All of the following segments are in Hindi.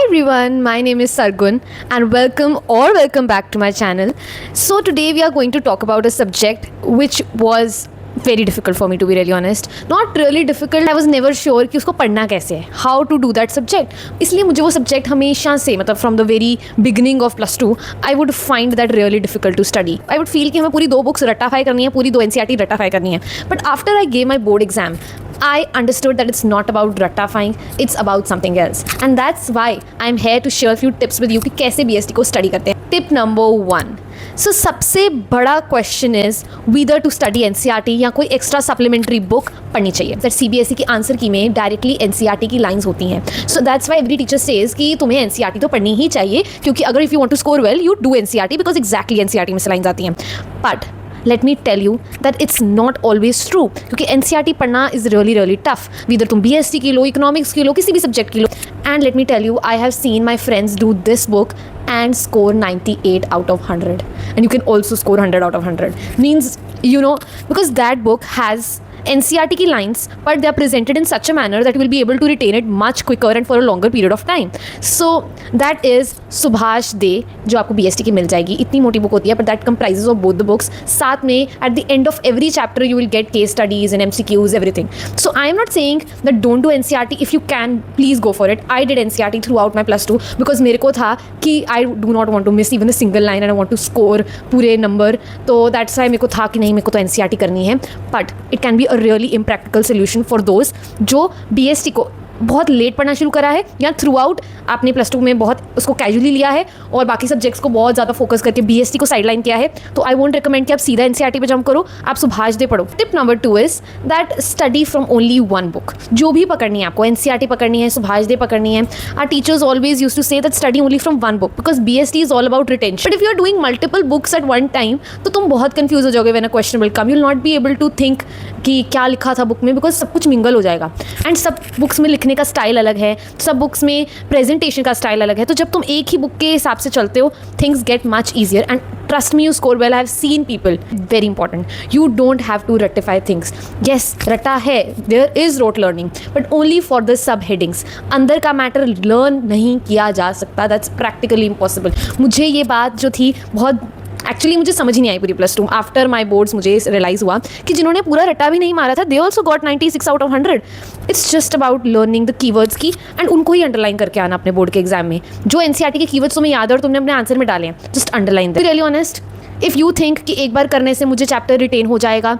everyone, my name is Sargun and welcome back to my channel. So today we are going to talk about a subject which was very difficult for me, to be really honest. Not really difficult, I was never sure कि उसको पढ़ना कैसे है, how to do that subject. इसलिए मुझे वो subject हमेशा से मतलब from the very beginning of plus 2 I would find that really difficult to study. I would feel कि हमें पूरी 2 books रट्टाफाई करनी है, पूरी 2 NCERT रट्टाफाई करनी है. But after I gave my board exam, I understood that it's not about rattafying, it's about something else. And that's why I'm here to share a few tips with you कि कैसे BST को study करते हैं. Tip number 1. So सबसे बड़ा question is whether to study NCERT या कोई extra supplementary book पढ़नी चाहिए. That CBSE की आंसर की में directly NCERT की lines होती हैं. So that's why every teacher says कि तुम्हें NCERT तो पढ़नी ही चाहिए क्योंकि अगर if you want to score well you do NCERT because exactly NCERT में से lines आती हैं. But let me tell you that it's not always true क्योंकि NCERT पढ़ना is really tough. Whether तुम BST की लो, economics की लो, किसी भी subject की लो. And let me tell you, I have seen my friends do this book and score 98 out of 100. And you can also score 100 out of 100. Means, you know, because that book has NCERT की lines, but they are presented in such a manner that you will be able to retain it much quicker and for a longer period of time. So that is Subhash De, जो आपको BST की मिल जाएगी. इतनी मोटी बुक होती है, but that comprises of both the books. साथ में at the end of every chapter you will get case studies and MCQs, everything. So I am not saying that don't do NCERT. If you can, please go for it. I did NCERT throughout my plus 2 because मेरे को था कि I do not want to miss even a single line and I want to score पूरे number. तो that's why मेरे को था कि नहीं मेरे को तो NCERT करनी है. But it can be a really impractical solution for those जो BST को बहुत लेट पढ़ना शुरू करा है या थ्रू आउट आपने प्लस 2 में बहुत उसको कैजुअली लिया है और बाकी सब्जेक्ट्स को बहुत ज़्यादा फोकस करके BST को साइडलाइन किया है. तो आई वोंट रिकमेंड कि आप सीधा NCERT पे जंप करो, आप सुभाष दे पढ़ो. Tip number 2 is that study from only one book. जो भी पकड़नी है आपको, NCERT पकड़नी है, सुभाष दे पकड़नी है, our teachers always used to say that study only from one book because BST is all about retention. But if you are doing multiple books at one time तो तुम बहुत कंफ्यूज हो जाओगे when a question will come. You will not be able to think कि क्या लिखा था बुक में बिकॉज सब कुछ मिंगल हो जाएगा. एंड सब बुक्स में लिखने का स्टाइल अलग है, सब बुक्स में प्रेजेंटेशन का स्टाइल अलग है. तो जब तुम एक ही बुक के हिसाब से चलते हो things get much easier and trust me you score well. I have seen people. Very important, you don't have to rectify things. Yes रटा है, there is rote learning but only for the subheadings. अंदर का मैटर लर्न नहीं किया जा सकता. That's practically impossible. मुझे ये बात जो थी बहुत एक्चुअली मुझे समझ ही नहीं आई पूरी प्लस 2. आफ्टर माई बोर्ड्स मुझे रियलाइज़ हुआ कि जिन्होंने पूरा रट्टा भी नहीं मारा था they also got 96 out of 100. It's just about learning the keywords की एंड उनको ही अंडरलाइन करके आना अपने बोर्ड के एग्जाम में. जो NCERT के कीवर्ड्स तुम्हें याद है और तुमने अपने आंसर में डाले हैं, just underline. Really honest, if you think कि एक बार करने से मुझे चैप्टर रिटेन हो जाएगा,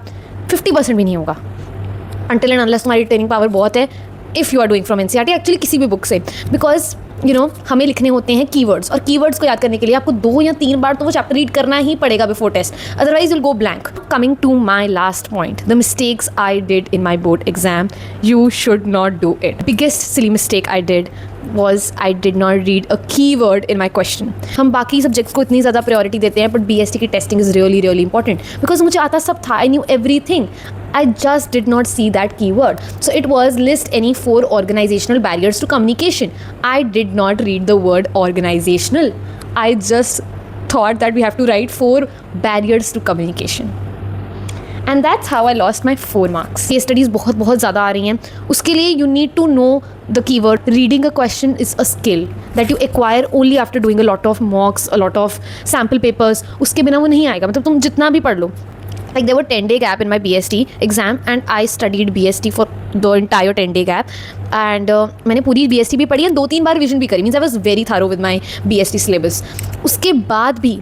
50% भी नहीं होगा. अनटिल एंड अनलेस तुम्हारी रिटेनिंग पावर बहुत है if you are doing from NCERT, actually किसी भी बुक से. बिकॉज यू नो हमें लिखने होते हैं कीवर्ड्स और कीवर्ड्स को याद करने के लिए आपको 2 या 3 बार तो वो चैप्टर रीड करना ही पड़ेगा before test, otherwise will go blank. Coming to my last point, the mistakes I did in my board exam, you should not do it. Biggest silly mistake I did was I did not read a keyword in my question. हम बाकी सब्जेक्ट्स को इतनी ज़्यादा प्रायोरिटी देते हैं बट BST की testing is really important because मुझे आता सब था. I knew everything. I just did not see that keyword. So it was list any 4 organizational barriers to communication. I did not read the word organizational. I just thought that we have to write 4 barriers to communication. And that's how I lost my 4 marks. Case studies बहुत ज़्यादा आ रही हैं. उसके लिए you need to know the keyword. Reading a question is a skill that you acquire only after doing a lot of mocks, a lot of sample papers. उसके बिना वो नहीं आएगा. मतलब तुम जितना भी पढ़ लो. Like there were 10-day gap in my BST exam and I studied BST for the entire 10-day gap and मैंने पूरी BST भी पढ़ी है, 2-3 बार रिविजन भी करी. Means I was very thorough with my BST syllabus. उसके बाद भी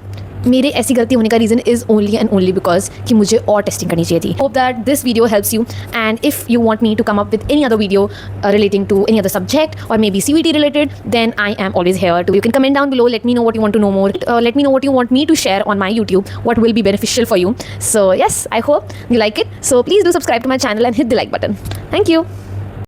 मेरे ऐसी गलती होने का reason is only and only because कि मुझे और टेस्टिंग करनी चाहिए थी. Hope that this video helps you and if you want me to come up with any other video relating to any other subject और maybe CVT related, then I am always here too. You can comment down below, let me know what you want to know more, let me know what you want me to share on my YouTube, what will be beneficial for you. So yes, I hope you like it. So please do subscribe to my channel and hit the like button. Thank you.